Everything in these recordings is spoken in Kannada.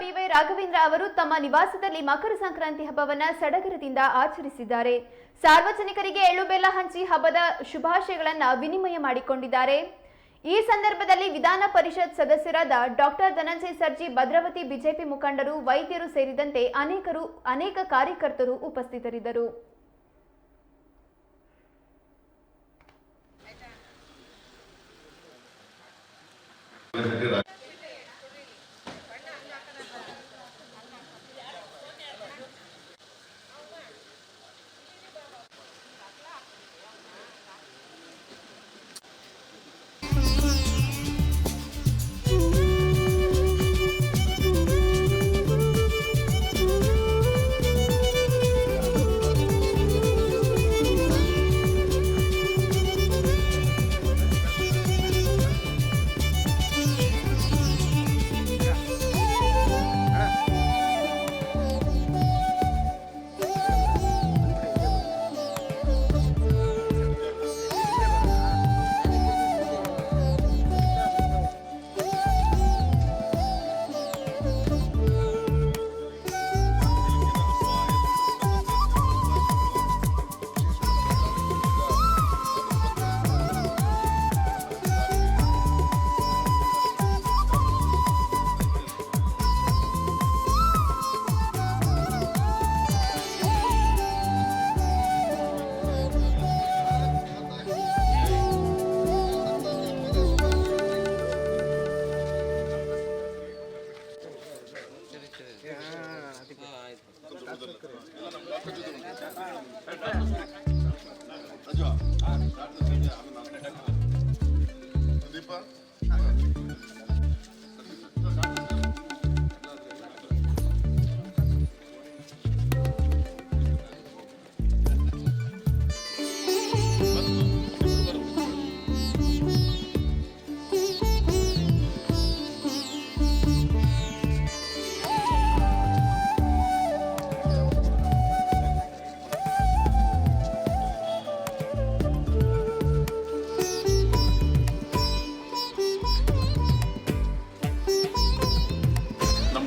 ಬಿವೈ ರಾಘವೇಂದ್ರ ಅವರು ತಮ್ಮ ನಿವಾಸದಲ್ಲಿ ಮಕರ ಸಂಕ್ರಾಂತಿ ಹಬ್ಬವನ್ನ ಸಡಗರದಿಂದ ಆಚರಿಸಿದ್ದಾರೆ. ಸಾರ್ವಜನಿಕರಿಗೆ ಎಳ್ಳು ಬೆಲ್ಲ ಹಂಚಿ ಹಬ್ಬದ ಶುಭಾಶಯಗಳನ್ನು ವಿನಿಮಯ ಮಾಡಿಕೊಂಡಿದ್ದಾರೆ. ಈ ಸಂದರ್ಭದಲ್ಲಿ ವಿಧಾನ ಪರಿಷತ್ ಸದಸ್ಯರಾದ ಡಾಕ್ಟರ್ ಧನಂಜಯ ಸರ್ಜಿ, ಭದ್ರಾವತಿ ಬಿಜೆಪಿ ಮುಖಂಡರು, ವೈದ್ಯರು ಸೇರಿದಂತೆ ಅನೇಕ ಕಾರ್ಯಕರ್ತರು ಉಪಸ್ಥಿತರಿದ್ದರು.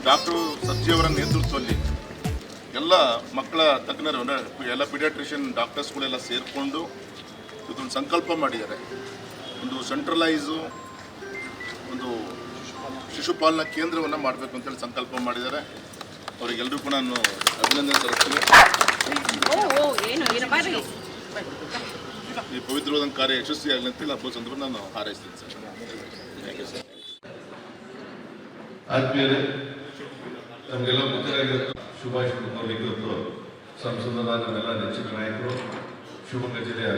ಡಾಕ್ಟರ್ ಸರ್ಜಿ ಅವರ ನೇತೃತ್ವದಲ್ಲಿ ಎಲ್ಲ ಮಕ್ಕಳ ತಜ್ಞರು ಎಲ್ಲ ಪೀಡಿಯಾಟ್ರಿಷಿಯನ್ ಡಾಕ್ಟರ್ಸ್ಗಳೆಲ್ಲ ಸೇರಿಕೊಂಡು ಇದೊಂದು ಸಂಕಲ್ಪ ಮಾಡಿದ್ದಾರೆ. ಒಂದು ಸೆಂಟ್ರಲೈಸು ಒಂದು ಶಿಶುಪಾಲನಾ ಕೇಂದ್ರವನ್ನು ಮಾಡಬೇಕು ಅಂತೇಳಿ ಸಂಕಲ್ಪ ಮಾಡಿದ್ದಾರೆ. ಅವರಿಗೆಲ್ಲರೂ ಕೂಡ ನಾನು ಅಭಿನಂದನೆ ಸಲ್ಲಿಸ್ತೀನಿ. ಈ ಪವಿತ್ರವಾದ ಕಾರ್ಯ ಯಶಸ್ವಿಯಾಗಲಿ ಅಂತೇಳಿ ಹಬ್ಬದ ಸಂದರ್ಭ ನಾನು ಹಾರೈಸ್ತೀನಿ ಸರ್. Thank you sir. ಆದ್ಮೇಲೆ ನಮಗೆಲ್ಲ ಮುಖ್ಯರಾಗಿರೋ ಸುಭಾಷ್ ಅವರಿಗೆ ಸಂಸದರ ನಮ್ಮೆಲ್ಲ ನೆಚ್ಚಿನ ನಾಯಕರು ಶಿವಮೊಗ್ಗ ಜಿಲ್ಲೆಯ